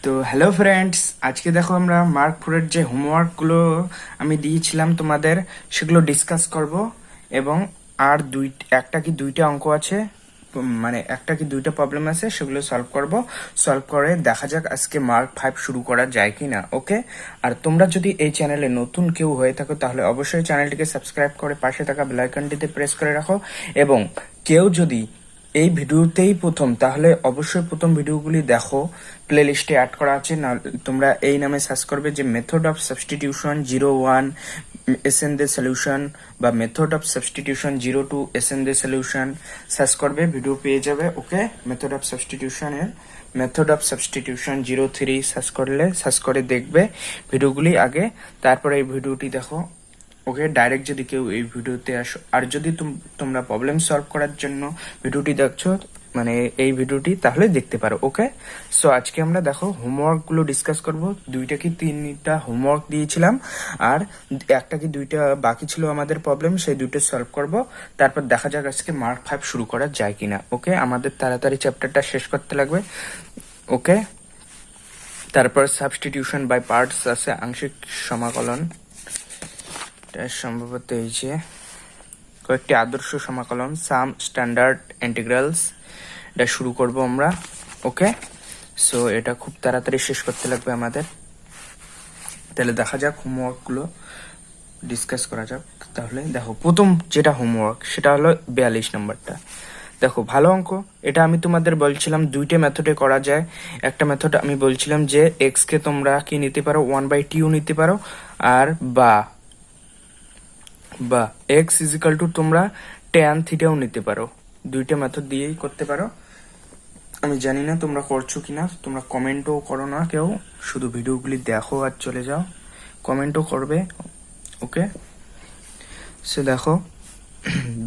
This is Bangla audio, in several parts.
তো হ্যালো ফ্রেন্ডস, আজকে দেখো আমরা মার্ক 4-এর যে হোমওয়ার্কগুলো আমি দিয়েছিলাম তোমাদের সেগুলো ডিসকাস করব। এবং আর একটা কি দুইটা অঙ্ক আছে, মানে একটা কি দুইটা প্রবলেম আছে, সেগুলো সলভ করে দেখা যাক আজকে মার্ক 5 শুরু করা যায় কি না। ওকে, আর তোমরা যদি এই চ্যানেলে নতুন কেউ হয়ে থাকো তাহলে অবশ্যই চ্যানেলটিকে সাবস্ক্রাইব করে পাশে থাকা বেল আইকনটিতে প্রেস করে রাখো। এবং কেউ যদি এই ভিডিওতেই প্রথম, তাহলে অবশ্যই প্রথম ভিডিওগুলি দেখো, প্লে লিস্টে অ্যাড করা আছে। না তোমরা এই নামে সার্চ করবে যে মেথড অফ সাবস্টিটিউশন 01 এসএনডে সলিউশন বা মেথড অফ সাবস্টিটিউশন 02 এসএনডে সলিউশন সার্চ করবে, ভিডিও পেয়ে যাবে। ওকে, মেথড অফ সাবস্টিটিউশনের মেথড অফ সাবস্টিটিউশন 03 সার্চ করে দেখবে ভিডিওগুলি আগে, তারপরে এই ভিডিওটি দেখো। ওকে, ডাইরেক্ট যদি কেউ এই ভিডিওতে আসো, আর যদি তোমরা প্রবলেম সলভ করার জন্য ভিডিওটি দেখছো, মানে এই ভিডিওটি, তাহলে দেখতে পারো। ওকে, সো আজকে আমরা দেখো হোমওয়ার্ক গুলো ডিসকাস করব। দুইটা কি তিনটা হোমওয়ার্ক দিয়েছিলাম, আর একটা কি দুইটা বাকি ছিল আমাদের প্রবলেম, সেই দুইটা সলভ করব। তারপর দেখা যাক আজকে মার্ক 5 শুরু করা যায় কিনা। ওকে, আমাদের তাড়াতাড়ি চ্যাপ্টারটা শেষ করতে লাগবে। ওকে, তারপর সাবস্টিটিউশন বাই পার্টস আছে, আংশিক সমাকলন, সম্ভবত এই যে কয়েকটি আদর্শ সমাকলন, সাম স্ট্যান্ডার্ড ইন্টিগ্রালস, এটা শুরু করব আমরা। ওকে, সো এটা খুব তাড়াতাড়ি শেষ করতে লাগবে আমাদের। তাহলে দেখা যাক হোমওয়ার্কগুলো ডিসকাস করা যাক। তাহলে দেখো, প্রথম যেটা হোমওয়ার্ক সেটা হলো 42 নম্বরটা। দেখো, ভালো অঙ্ক। এটা আমি তোমাদের বলছিলাম দুইটা মেথডে করা যায়। একটা মেথড আমি বলছিলাম যে এক্স কে তোমরা কি নিতে পারো, 1/2 নিতে পারো, আর বা এক্স ইজিক্যাল টু তোমরা ট্যান থিটাও নিতে পারো। দুইটা মেথড দিয়েই করতে পারো। আমি জানি না তোমরা করছো কিনা, তোমরা কমেন্টও করো না কেউ, শুধু ভিডিওগুলি দেখো আর চলে যাও, কমেন্টও করবে। ওকে, সে দেখো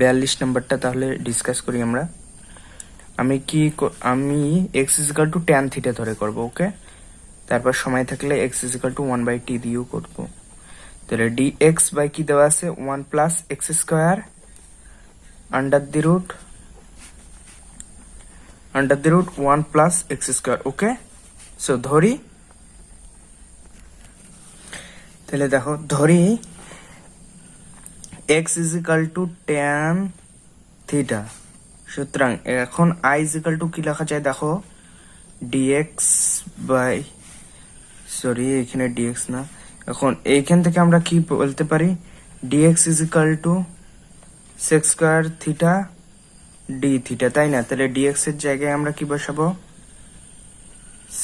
42 নম্বরটা তাহলে ডিসকাস করি আমরা। আমি x is equal to tan theta ধরে করব। ওকে, তারপর সময় থাকলে এক্স ইজিক্যাল টু 1/t দিয়েও করবো। তাহলে dx বাই কি দেওয়া আছে, 1 plus x square under the root 1 plus x square. Okay, so ধরি, তাহলে দেখো ধরি x is equal to tan theta. সুতরাং এখন আই ইজিক্যাল টু কি লেখা যায় দেখো, ডিএক্স বাই, সরি এখানে ডিএক্স না, এখন এইখান থেকে আমরা কি বলতে পারি, dx is equal to sec square theta d theta, তাই না? তাহলে ডিএক্স এর জায়গায় আমরা কি বসাবো,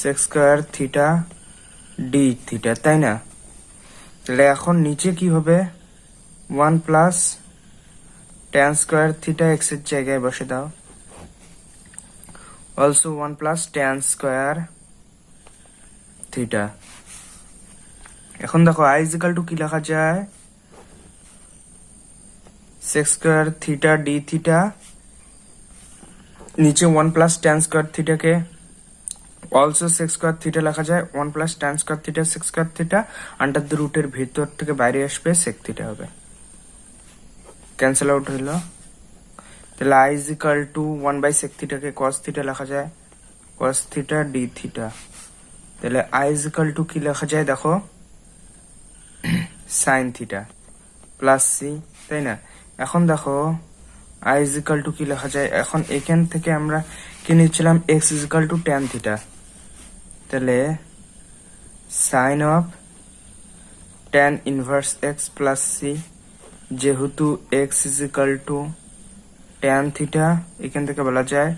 sec square theta d theta, তাই না? তাহলে এখন নিচে কি হবে, 1 plus tan square theta x এর জায়গায় বসে দাও, also 1 plus tan square theta. এখন দেখো আই ইজিক্যাল টু কি লেখা যায়, sec square theta d theta, নিচে 1 প্লাস ট্যান স্কোয়ার থিটাকে অলসো সেক্স স্কোয়ার থিটা লেখা যায়, 1 plus tan square theta sec square theta, under the রুটের ভিতর থেকে বাইরে আসবে সেক থিটা হবে, ক্যান্সেল আউট হইল। তাহলে I is equal to 1 by sec থিটাকে কস থিটা লেখা যায়, কস থিটা ডি থিটা। তাহলে আই ইজ ইকাল টু কি লেখা যায় দেখো, সাইন থিটা প্লাস সি, তাই না? এখন দেখো আই ইজ ইকাল টু কি লেখা যায়, এখন এখান থেকে আমরা কি নিচ্ছিলাম, x is equal to tan theta, তাহলে sine of tan inverse x plus c, যেহেতু x is equal to tan theta, এখান থেকে বলা যায়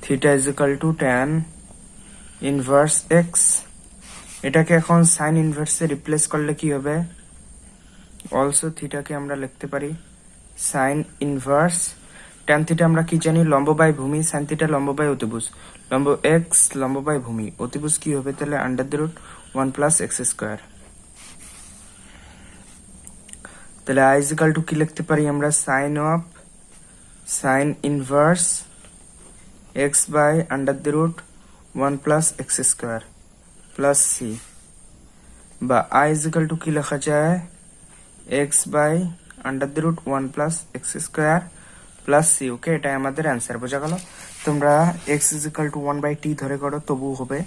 theta is equal to tan inverse x. এটাকে এখন সাইন ইনভার্সে রিপ্লেস করলে কি হবে, অলসো থিটাকে আমরা লিখতে পারি সাইন ইনভার্স ট্যান থিটা, আমরা কি জানি, লম্ব বাই ভূমি, সাইন থিটা লম্ব বাই অতিভুজ, লম্ব এক্স লম্ব বাই ভূমি, অতিভুজ কি হবে, তাহলে under the root 1 plus x square. তাহলে আই ইজিক্যাল টু কি লিখতে পারি আমরা, sine inverse x by under the root 1 plus x square plus c, বা আই ইজিক্যাল টু কি লেখা যায়, x by under the root 1 plus x square plus c. Okay, এটাই আমাদের অ্যান্সার, বোঝা গেল? তোমরা এক্স ইজিক্যাল টু 1/t ধরে করো তবু হবে।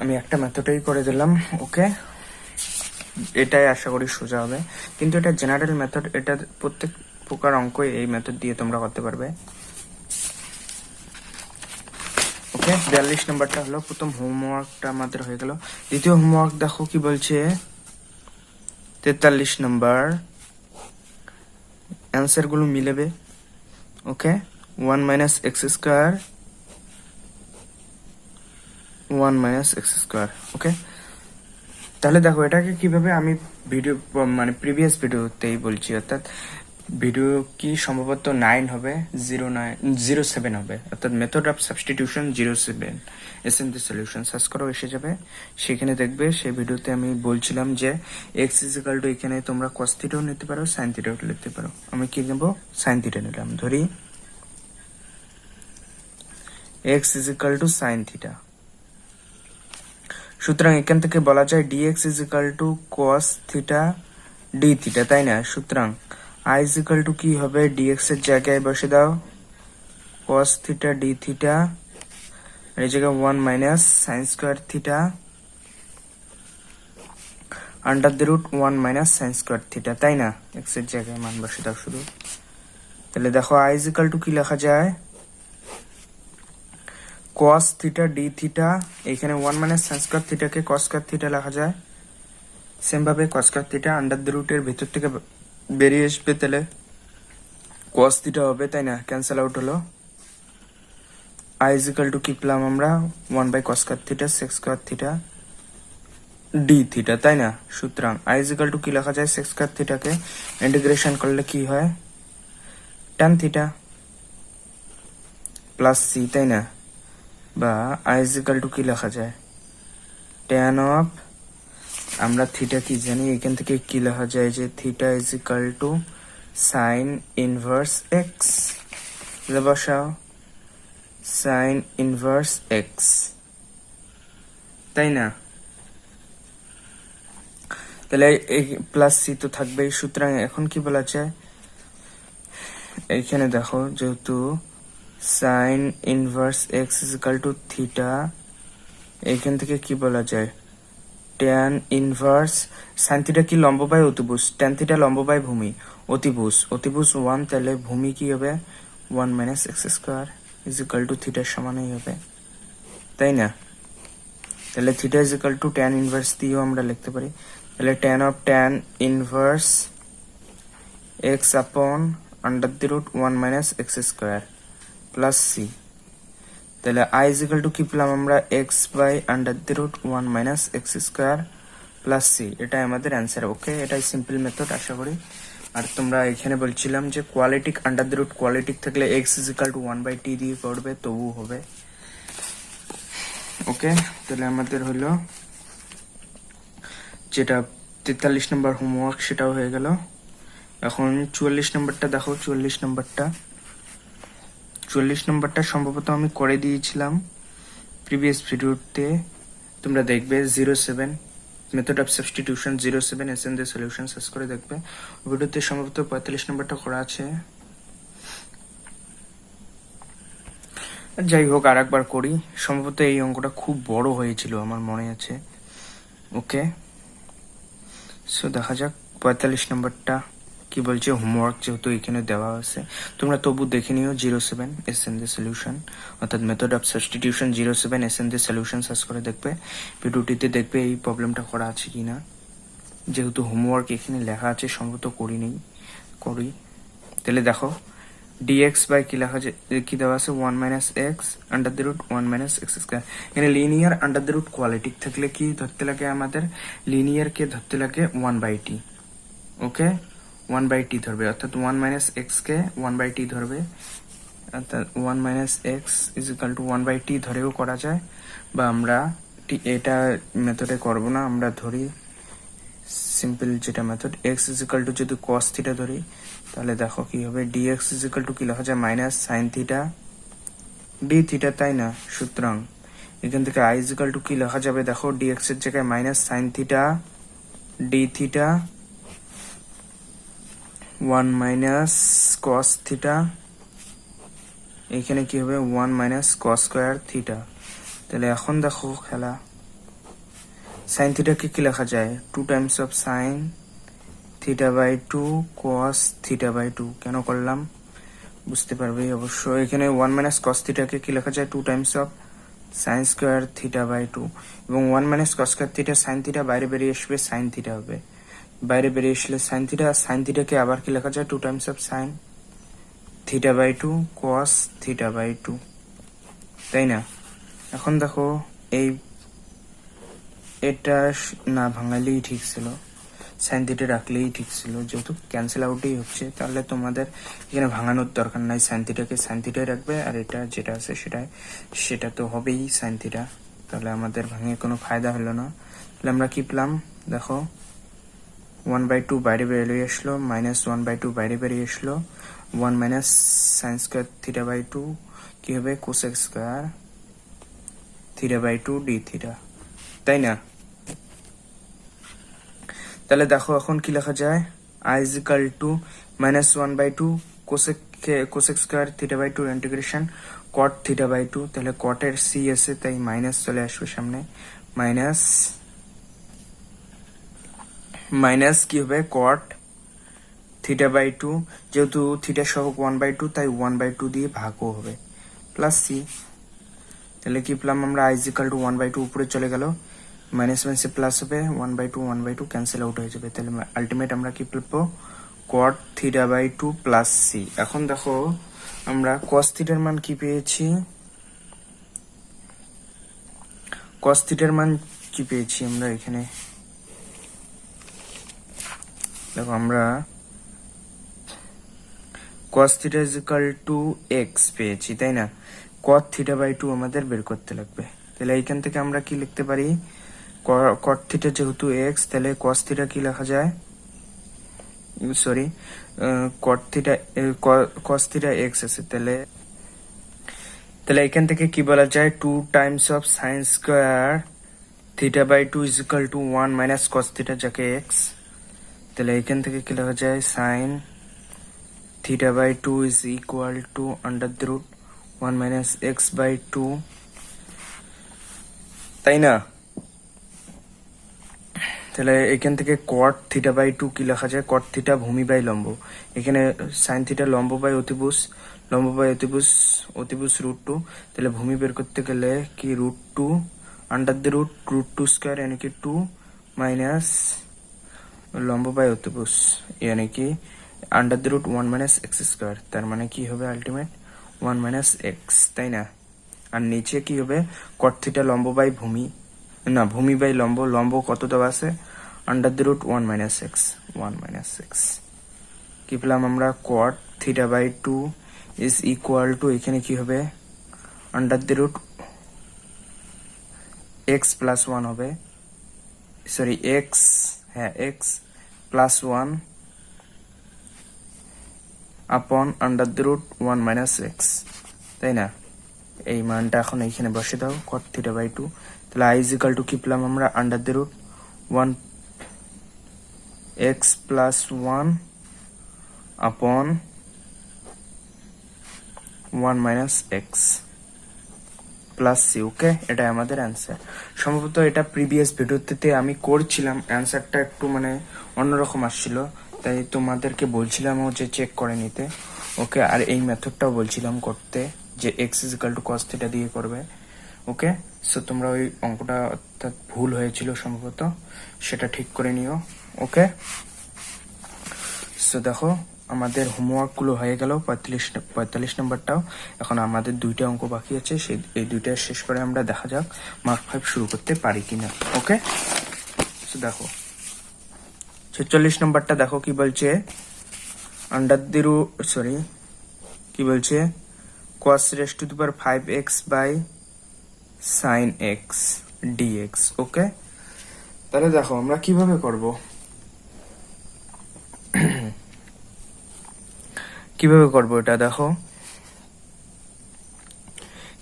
আমি একটা মেথডেই করে দিলাম। ওকে, এটাই আশা করি সোজা হবে, কিন্তু এটা জেনারেল মেথড, এটা প্রত্যেক প্রকার অঙ্ক এই মেথড দিয়ে তোমরা করতে পারবে। ওকে, 42 নম্বরটা হলো প্রথম হোমওয়ার্কটা আমাদের হয়ে গেল। দ্বিতীয় হোমওয়ার্ক দেখো কি বলছে, 43 নম্বর, অ্যান্সার গুলো মিলেবে। Okay, 1 minus x square, 1 minus x square. Okay, তাহলে দেখো এটাকে কিভাবে আমি ভিডিও মানে প্রিভিয়াস ভিডিওতেই বলছি, অর্থাৎ ভিডিও কি সম্ভবত 9 হবে, 07 হবে, অর্থাৎ method of substitution 07 SMD solution search করো, এসে যাবে, সেখানে দেখবে। সেই ভিডিওতে আমি বলছিলাম যে এক্স ইজিক্যাল টু এখানে তোমরা কস থিটাও নিতে পারো, সাইন থিটাও নিতে পারো। আমি কি নেবো, সাইন থিটা নিলাম। ধরি x is equal to sine theta, সুতরাং এখান থেকে বলা যায় dx is equal to cos theta d theta, তাই না? সুতরাং আই ইজিক্যাল টু কি হবে, ডিএক্স এর জায়গায় বসে দাও কস থিটা ডি থিটা, এই জায়গায় 1 minus sine square theta under the root 1 minus sine square theta, তাই না? এক্স এর জায়গায় মান বসে দাও শুধু। তাহলে দেখো আই ইজিক্যাল টু কি লেখা যায়, cos থিটা ডি থিটা, এখানে 1 মাইনাস সাইন স্কয়ার থিটাকে cos স্কয়ার থিটা লেখা যায়। সেম ভাবে cos square theta under the রুটের ভেতর থেকে বেরিয়ে আসবে, তাহলে cos থিটা হবে, তাই না? ক্যান্সেল আউট হলো। i ইজ ইকুয়াল টু কি পেলাম আমরা, 1 by cos square theta sec square theta d theta, তাই না? সুতরাং i ইজ ইকুয়াল টু কি লেখা যায়, sec স্কয়ার থিটাকে ইন্টিগ্রেশন করলে কি হয়, tan থিটা প্লাস সি, তাই না? বা i ইজ ইকুয়াল টু কি লেখা যায়, tan অফ, আমরা থিটা কি জানি, এখান থেকে কি লেখা যায় যে theta is equal two sign inverse x, বসাও সাইন ইনভার্স এক্স, তাই না? তাহলে প্লাস সি তো থাকবেই। সুতরাং এখন কি বলা যায়, এইখানে দেখো যেহেতু sign inverse x is equal two theta, এইখান থেকে কি বলা যায়, ট্যান ইনভার্স সাইন থিটা কি লম্ব বাই অতিভুজ, ট্যান থিটা লম্ব বাই ভূমি, অতিভুজ, অতিভুজ 1, তাহলে ভূমি কি হবে 1 minus x square is equal to থিটার সমানই হবে, তাই না? তাহলে theta is equal to tan inverse দিয়েও আমরা লিখতে পারি। তাহলে tan of tan inverse x upon under the root 1 minus x square plus c, তাহলে i ইজ ইকুয়াল টু কি পেলাম আমরা, x by under the root 1 minus x square plus c, এটাই আমাদের অ্যান্সার। ওকে, এটাই সিম্পল মেথড আশা করি। আর তোমরা এখানে বলছিলাম যে কোয়ালিটিক আন্ডার দি রুট কোয়ালিটিক থাকলে x is equal to 1 by t দিয়ে করবে, তবু হবে। ওকে, তাহলে আমাদের হলো যেটা 43 নম্বর হোমওয়ার্ক সেটাও হয়ে গেল। এখন 44 নম্বরটা দেখো, 44 নম্বরটা সম্ভবত আমি করে দিয়েছিলাম প্রিভিয়াস ভিডিওতে, তোমরা দেখবে 07 method of substitution 07 SND solution search করে দেখবে, ভিডিওতে সম্ভবত 45 নম্বরটা করা আছে। যাই হোক, আর একবার করি, সম্ভবত এই অঙ্কটা খুব বড় হয়েছিল আমার মনে আছে। ওকে, সো দেখা যাক 45 নম্বরটা কি বলছে, হোমওয়ার্ক যেহেতু এখানে দেওয়া আছে, তোমরা তবু দেখে নিও 07 এসএনডি সলিউশন, অর্থাৎ method of substitution 07 SND solution search করে দেখবে, ভিডিওটিতে দেখবে এই প্রবলেমটা করা আছে কিনা। যেহেতু হোমওয়ার্ক এখানে লেখা আছে, সম্ভবত করি। তাহলে দেখো dx বাই কি লেখা আছে, কি দেওয়া আছে, 1 minus x under the root 1 minus x square. এখানে লিনিয়ার আন্ডার দ্য রুট কোয়ালিটিক থাকলে কি ধরতে লাগে, আমাদের লিনিয়ার কে ধরতে লাগে 1 by T. Okay, 1 by t ধরবে, অর্থাৎ 1 মাইনাস এক্স কে 1 বাই টি ধরবে, অর্থাৎ 1 minus x is equal to 1 by t ধরেও করা যায়, বা আমরা এটা মেথডে করব না, আমরা ধরি সিম্পল যেটা method, x is equal two যদি কস থিটা ধরি, তাহলে দেখো কি হবে, ডিএক্স ইজ ইকাল টু কি লেখা যায়, minus sine theta d theta, তাই না? সুতরাং এখান থেকে আই ইজ ইকাল টু কি লেখা যাবে, দেখো ডিএক্স এর জায়গায় minus sine theta d theta 1 minus cos theta, এখানে কি হবে 1 মাইনাস কস স্কোয়ার থিটা। তাহলে এখন দেখো খেলা, সাইন থিটাকে কি লেখা যায় 2 times of sine theta by 2 cos theta by 2 কেন করলাম বুঝতে পারবে অবশ্য এখানে 1 মাইনাস কস থিটাকে কি লেখা যায় 2 times of sine square theta by 2 এবং 1 minus cos square theta sine theta বাইরে বেরিয়ে আসবে সাইন থিটা হবে বাইরে বেরিয়ে আসলে সাইন থিটাকে আবার কি লেখা যায় 2 times of sine theta by 2 cos theta by 2 তাই না এখন দেখো এই এটা না ভাঙালেই ঠিক ছিল সাইন থিটা রাখলেই ঠিক ছিল যেহেতু ক্যান্সেল আউটই হচ্ছে তাহলে তোমাদের এখানে ভাঙানোর দরকার নাই সাইন থিটাকে সাইন থিটাই রাখবে আর এটা যেটা আছে সেটা তো হবেই সাইন থিটা তাহলে আমাদের ভাঙে কোনো ফায়দা হলো না তাহলে আমরা কি পেলাম দেখো 1/2 বাইরে বেরিয়ে আসলো মাইনাস 1/2 বাইরে বেরিয়ে আসলো 1 minus sine square theta by 2 কি হবে cosec square theta by 2 d theta তাই না তাহলে দেখো এখন কি লেখা যায় i is equal to minus 1/2 cosec square theta by 2 integration cot theta by 2 তাহলে cot এর c আছে তাই মাইনাস চলে আসবে সামনে মাইনাস কি হবে cot থিটা বাই 2 যেহেতু থিটা সহগ 1/2 তাই 1/2 দিয়ে ভাগও হবে প্লাস c তাহলে কি পেলাম আমরা i is equal to 1/2 উপরে চলে গেল মাইনাস মাইনাসে প্লাস হবে 1/2 ক্যান্সেল আউট হয়ে যাবে তাহলে আলটিমেট আমরা কি পাবো cot theta by 2 plus c এখন দেখো আমরা cos থিটার মান কি পেয়েছি আমরা এখানে দেখো আমরা cos theta is equal two x পেয়েছি তাই না cot থিটা বাই 2 আমাদের বের করতে লাগবে তাহলে এইখান থেকে আমরা কি লিখতে পারি cot থিটা যেহেতু x তাহলে cos থিটা কি লেখা যায় সরি cos থিটা x আছে তাহলে এখান থেকে কি বলা যায় 2 times of sine square theta by 2 is equal to 1 minus cos theta যাকে x তাহলে এখান থেকে কি লেখা যায় sine theta by 2 is equal to under the root 1 minus x by 2 তাই না তাহলে এখান থেকে cot থিটা বাই 2 কি লেখা যায় cot থিটা ভূমি বাই লম্ব এখানে সাইন থিটা লম্ব বাই অতিভুজ অতিভুজ রুট 2 তাহলে ভূমি বের করতে গেলে কি root 2 under the root 2 square यानी कि 2 মাইনাস লম্ব বাই অতিভুজ यानी कि under the root 1 minus x square তার মানে কি হবে আলটিমেট 1 মাইনাস x তাই না আর নিচে কি হবে cot থিটা লম্ব বাই ভূমি না ভূমি বাই লম্ব কত দেওয়া আছে under the root 1 minus x কি পেলাম আমরা cot theta by 2 is equal to এখানে কি হবে under the root x plus 1 হবে sorry x plus 1 upon under the root 1 minus x তাই না এই মানটা এখন এইখানে বসে দাও cot থিটা বাই 2 তাহলে i is equal to কি পেলাম আমরা under the root 1 x plus 1 upon 1 minus x plus c okay এটা আমাদের অ্যান্সার সম্ভবত এটা প্রিভিয়াস ভিডিওতে আমি করছিলাম অ্যান্সারটা একটু মানে অন্যরকম আসছিল তাই তোমাদেরকে বলছিলাম যে চেক করে নিতে ওকে আর এই মেথডটাও বলছিলাম করতে যে x is equal to cos theta দিয়ে করবে ওকে সো তোমরা ওই অঙ্কটা অর্থাৎ ভুল হয়েছিল সম্ভবত সেটা ঠিক করে নিও ওকে সো দেখো আমাদের হোমওয়ার্ক গুলো হয়ে গেল 45 নম্বরটাও এখন আমাদের দুইটা অঙ্ক বাকি আছে সেই এই দুইটা শেষ করে আমরা দেখা যাক মার্ক 5 শুরু করতে পারি কিনা ওকে সো দেখো 46 নম্বরটা দেখো কি বলছে আন্ডার দ্য রুট সরি কি বলছে cos raised to the power 5x by sin x dx ওকে তাহলে দেখো আমরা কিভাবে করব এটা দেখো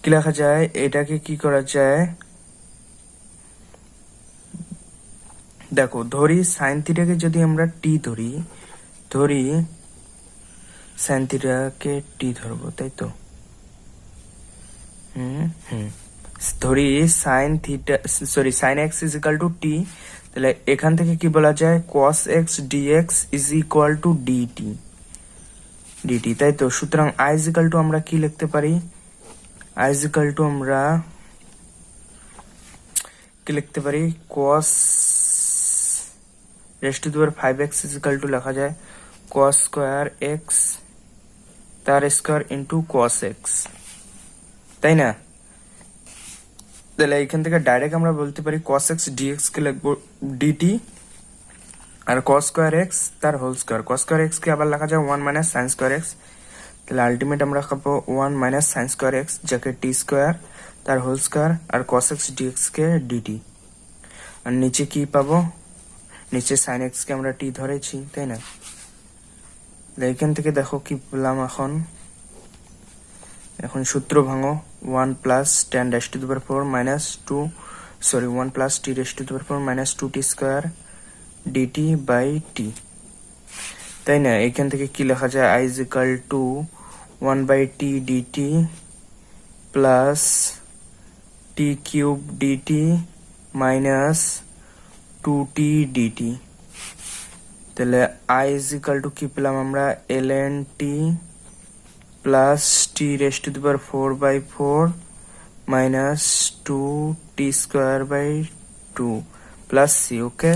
কি লেখা যায় এটাকে কি করা যায় দেখো ধরি sin থিটাকে যদি আমরা t ধরি sin থিটাকে t ধরবো তাই তো ধরি sine theta sorry sine x is equal to t, তাহলে এখান থেকে কি বলা যায় cos x dx is equal to dt dt, তাই তো। সুতরাং আই ইজ ইকাল টু আমরা কি লিখতে পারি, আই ইজ ইকাল টু আমরা কি লিখতে পারি cos raise to the power 5x is equal to লেখা যায় কস স্কোয়ার এক্স তার স্কোয়ার ইন্টু কস এক্স, তাই না। তাহলে এখান থেকে ডাইরেক্ট আমরা বলতে পারি cos x dx কে লিখবো dt আর cos স্কয়ার x তার whole square. cos square x কে আবার লেখা যায় 1 মাইনাস sin স্কয়ার x, তাহলে আলটিমেট আমরা পাবো 1 মাইনাস sin স্কয়ার x যাকে t স্কয়ার তার হোল স্কয়ার আর cos x dx কে dt। আর নিচে কি পাবো, নিচে sin x কে আমরা t ধরেছি, তাই না। এখান থেকে দেখো কি পেলাম, এখন সূত্র ভাঙো 1 plus tan dash to the power 4 minus 2 sorry 1 plus t dash to the power 4 minus 2t square dt by t, তাই না। এখান থেকে কি লেখা যায় i is equal to 1 by t dt plus t cube dt minus 2t dt, তাহলে i is equal to কি পেলাম আমরা ln t plus t raised to the power 4 by 4 minus 2t square by 2 plus c, okay.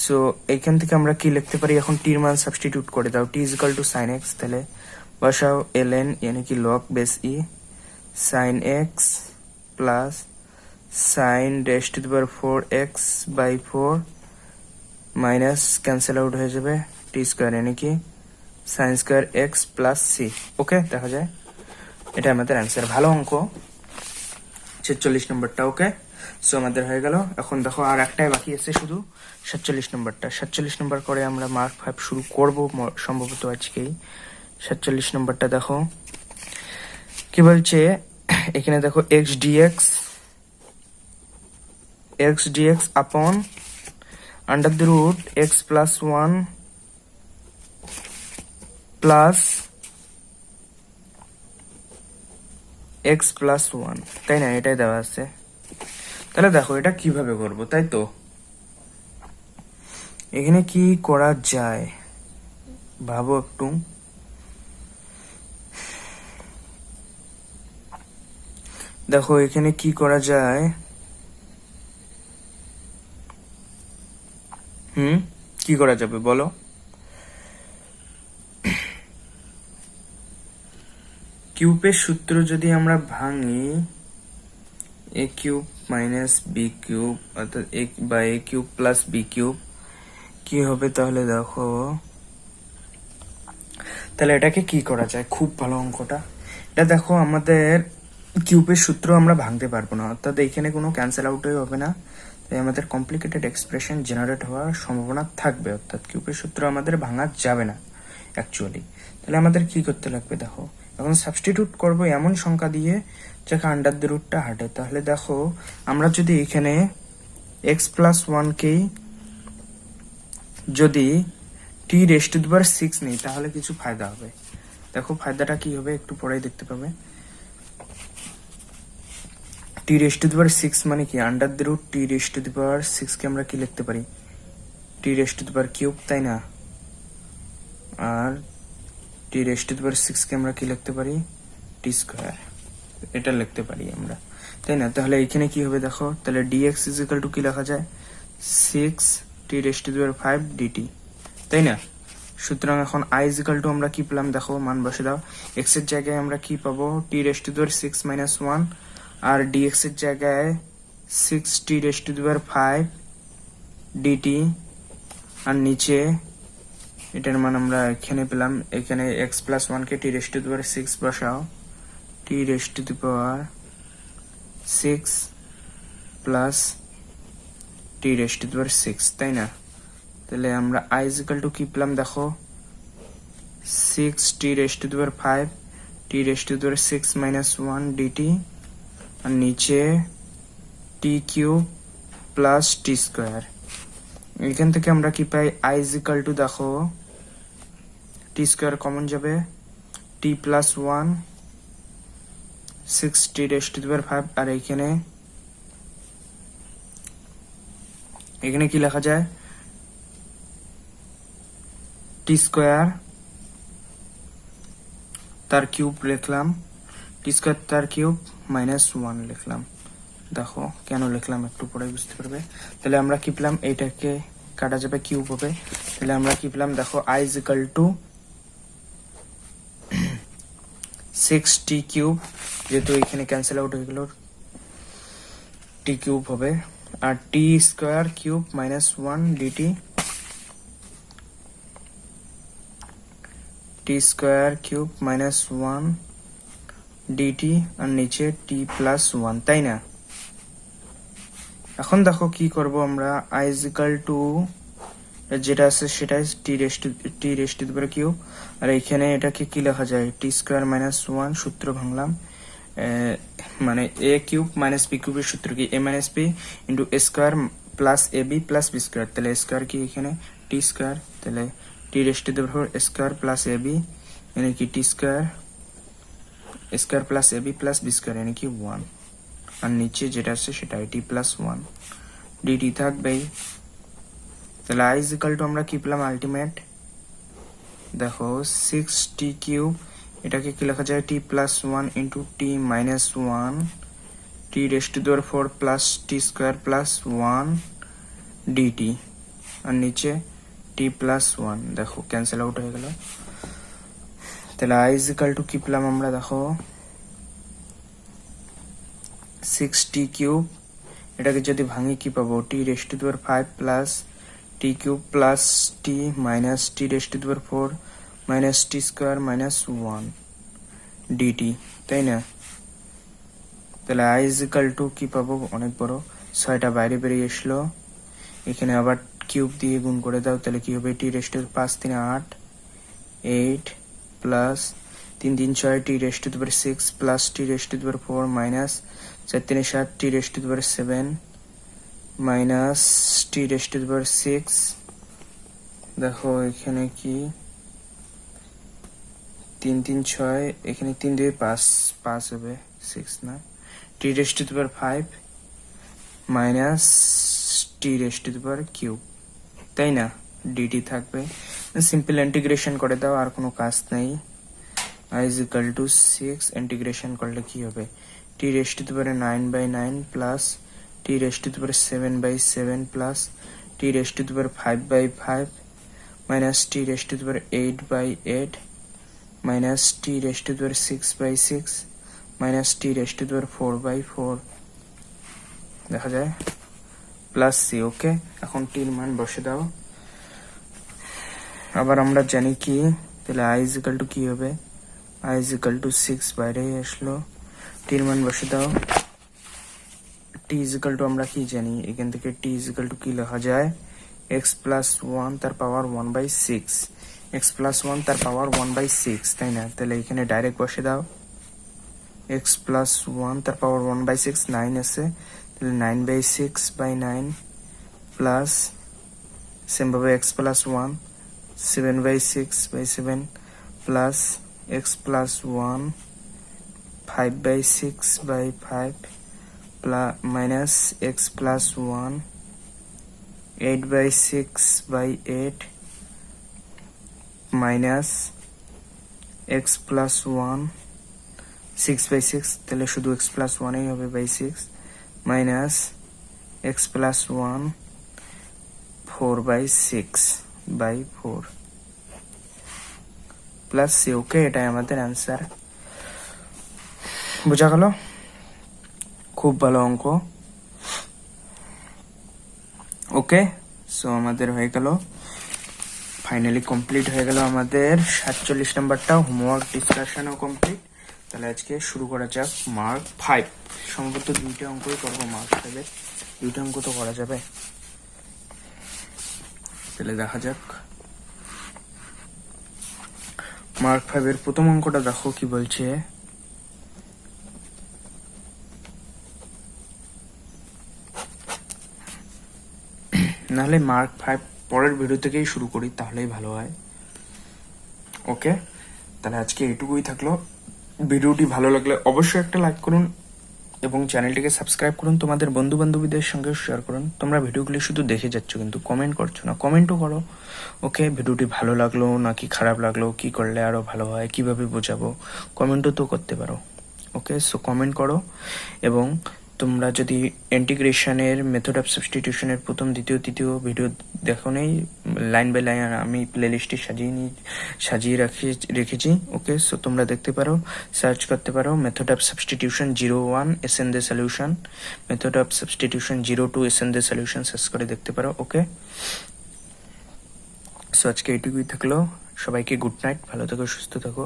So এখান থেকে আমরা কি লিখতে পারি, এখন t এর মান সাবস্টিটিউট করে দাও, t is equal to sin x, তাহলে বসাও ln यानी कि log base e sin x plus sin raised to the power 4x by 4 minus cancel out হয়ে যাবে t square यानी कि sin square x plus c, ওকে। দেখা যায় এটা আমাদের অ্যান্সার। ভালো অঙ্ক 46 নম্বরটা, ওকে। সো আমাদের হয়ে গেল। এখন দেখো আর একটাই বাকি আছে শুধু 47 নম্বরটা। 47 নম্বর করে আমরা মার্ক 5 শুরু করব সম্ভবত আজকেই। 47 নম্বরটা দেখো কি বলছে, এখানে দেখো x dx upon under the root x plus 1 plus x plus 1, তাই না, এটাই দেওয়া আছে। তাহলে দেখো এটা কিভাবে করব, তাই তো। এখানে কি করা যায় ভাবো একটু। দেখো এখানে কি করা যায়, কি করা যাবে বলো। কিউবের সূত্র যদি আমরা ভাঙি এ কিউব মাইনাস বি কিউব অর্থাৎ এ কিউব প্লাস বি কিউব কি হবে, তাহলে দেখো তাহলে এটাকে কি করা যায়, খুব ভালো অঙ্কটা। এটা দেখো আমাদের কিউবের সূত্র আমরা ভাঙতে পারবো না, অর্থাৎ এখানে কোনো ক্যান্সেল আউটই হবে না, তাই আমাদের কমপ্লিকেটেড এক্সপ্রেশন জেনারেট হওয়ার সম্ভাবনা থাকবে, অর্থাৎ কিউবের সূত্র আমাদের ভাঙা যাবে না অ্যাকচুয়ালি। তাহলে আমাদের কি করতে লাগবে দেখো, এখন সাবস্টিটিউট করব এমন সংখ্যা দিয়ে যাকে আন্ডার দ্য রুটটা হাঁটে। তাহলে দেখো আমরা যদি এখানে x প্লাস 1 কে যদি t raised to the power 6 নেই তাহলে কিছু ফায়দা হবে। দেখো ফায়দাটা কি হবে একটু পরেই দেখতে পাবে। t raised to the power 6 মানে কি, under the root t raised to the power 6 কে আমরা কি লিখতে পারি t raised to the power cube, তাই না। আর t raised to the power 6 কে আমরা কি লিখতে পারি t স্কয়ার, এটা লিখতে পারি আমরা, তাই না। তাহলে এখানে কি হবে দেখো, তাহলে dx ইজ ইকুয়াল টু কি লেখা যায় 6 t raised to the power 5 dt, তাই না। সুতরাং এখন i ইজ ইকুয়াল টু আমরা কি পেলাম দেখো, মান বসে দাও। x এর জায়গায় আমরা কি পাবো t raised to the power 6 minus 1 আর dx এর জায়গায় 6 t raised to the power 5 dt আর নিচে এটার মান আমরা এখানে পেলাম, এখানে x প্লাস 1 কে t raised to the power 6 বসাও, t raised to the power 6 plus t raised to the power 6, তাই না। তাহলে আমরা i ইজ ইকুয়াল টু কি পেলাম দেখো 6 t raised to the power 5 t raised to the power 6 minus 1 dt আর নিচে t cube plus t square. এখান থেকে আমরা কি পাই i ইজ ইকুয়াল টু দেখো t স্কয়ার কমন যাবে t plus 1 6t raised to the power 5 আর এখানে কি লেখা যায় t স্কয়ার তার কিউব লিখলাম t স্কয়ার তার কিউব -1 লিখলাম দেখো কেন লিখলাম একটু পরে বুঝতে পারবে তাহলে আমরা কি পেলাম এটাকে কাটা যাবে কিউব হবে তাহলে আমরা কি পেলাম দেখো i = 6t কিউব যেহেতু এখানে ক্যান্সেল আউট হয়ে গেল t কিউব হবে আর t square cube -1 dt t square cube -1 dt আর নিচে t + 1 তাই না এখন দেখো কি করব আমরা i = যেটা আছে সেটাই t raised to the power cube আর এখানে এটাকে কি লেখা যায় t স্কয়ার -1 সূত্র ভাঙলাম মানে a কিউব - b কিউবের সূত্র কি a - b * a square + ab + b square তাহলে স্কয়ার কি এখানে t স্কয়ার তাহলে t raised to the power square + ab মানে কি t square + ab + b square মানে কি 1 আর নিচে যেটা আছে সেটা t + 1 dt থাকবে তাহলে i = আমরা কি পেলাম আলটিমেট দেখো 6t কিউব এটাকে কি লেখা যায় t + 1 * t - 1 t raised to the power 4 plus t square + 1 dt আর নিচে t + 1 দেখো ক্যান্সেল আউট হয়ে গেল তাহলে i = কি পেলাম আমরা দেখো 6t কিউব এটাকে যদি ভাঙি কি পাবো t raised to the power 5 plus t cube plus t minus t raised to the power 4 minus t square -1 dt তাই না তাহলে i = কি পাবো অনেক বড় 6টা বাইরে বেরিয়ে আসলো এখানে আবার কিউব দিয়ে গুণ করে দাও তাহলে কি হবে t raised to the 5 3 8 8 plus 3 3 6 t raised to the power 6 plus t raised to the power 4 minus 4 3 7 t raised to the power 7 minus t raised to the power 6 দেখো এখানে কি 3 3 6 এখানে 3 2 5 5 হবে 6 না t raised to the power 5 minus t raised to the power cube তাই না dt থাকবে সিম্পল ইন্টিগ্রেশন করে দাও আর কোনো কাজ নাই i = 6 ইন্টিগ্রেশন করলে কি হবে t raised to the power 9/9 plus t raised to the power 7/7 plus t raised to the power 5/5 minus t raised to the power 8/8 minus t raised to the power 6/6 minus t raised to the power 4/4 দেখা যায় প্লাস সি ওকে এখন t এর মান বসে দাও আবার আমরা জানি কি তাহলে i = কি হবে i = 6 বাইরে আসলো t এর মান বসে দাও t = আমরা কি জানি এখান থেকে t = কি লেখা যায় x + 1 তার পাওয়ার 1/6 x + 1 তার পাওয়ার 1/6 তাই না তাহলে এখানে ডাইরেক্ট বসে দাও x + 1 তার পাওয়ার 1/6 9 আছে তাহলে 9/6/9 প্লাস সেম ভাবে x + 1 7/6/7 plus x + 1 5/6/5 minus x + 1 8/6/8 minus x + 1 6/6 তাহলে শুধু x + 1 এই হবে /6 minus x + 1 4/6/4 plus c okay এটাই আমাদের অ্যান্সার বোঝা গেল খুব ভালো অঙ্ক ওকে সো আমাদের হয়ে গেল ফাইনালি কমপ্লিট হয়ে গেল আমাদের 47 নাম্বারটা হোমওয়ার্ক ডিসকাশনও কমপ্লিট তাহলে আজকে শুরু করা যাক মার্ক 5 সম্ভবত দুইটা অঙ্কই করবো মার্ক 5 এর দুইটা অঙ্ক তো করা যাবে তাহলে দেখা যাক মার্ক 5 এর প্রথম অঙ্কটা দেখো কি বলছে নাহলে মার্ক 5 পরের ভিডিও থেকেই শুরু করি তাহলেই ভালো হয় ওকে তাহলে আজকে এটুকুই থাকলো ভিডিওটি ভালো লাগলে অবশ্যই একটা লাইক করুন এবং চ্যানেলটিকে সাবস্ক্রাইব করুন, তোমাদের বন্ধু বান্ধবীদের সঙ্গে শেয়ার করুন। তোমরা ভিডিওগুলি শুধু দেখে যাচ্ছ কিন্তু কমেন্ট করছো না, কমেন্টও করো। ওকে, ভিডিওটি ভালো লাগলো নাকি খারাপ লাগলো, কি করলে আরো ভালো হয়, কিভাবে বোঝাবো, কমেন্টও তো করতে পারো। ওকে, সো কমেন্ট করো। এবং তোমরা যদি ইন্টিগ্রেশনের মেথড অফ সাবস্টিটিউশনের প্রথম দ্বিতীয় তৃতীয় ভিডিও দেখো নেই, লাইন বাই লাইন আমি প্লে লিস্টে সাজিয়ে রেখেছি। ওকে, সো তোমরা দেখতে পারো, সার্চ করতে পারো method of substitution 01 SN Dey solution, method of substitution 02 SN Dey solution search করে দেখতে পারো। ওকে, সো আজকে এইটুকুই থাকলো। সবাইকে গুড নাইট, ভালো থেকো, সুস্থ থাকো।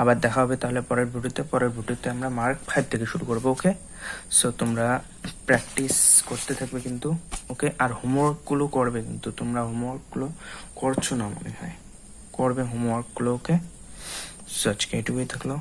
আবার দেখা হবে তাহলে পরের ভিডিওতে আমরা মার্ক 5 থেকে শুরু করবো। ওকে, সো তোমরা প্র্যাকটিস করতে থাকবে কিন্তু। ওকে, আর হোমওয়ার্কগুলো করবে কিন্তু, তোমরা হোমওয়ার্কগুলো করছো না মনে হয়, করবে হোমওয়ার্কগুলো। ওকে, সো আজকে এটুকুই থাকলো।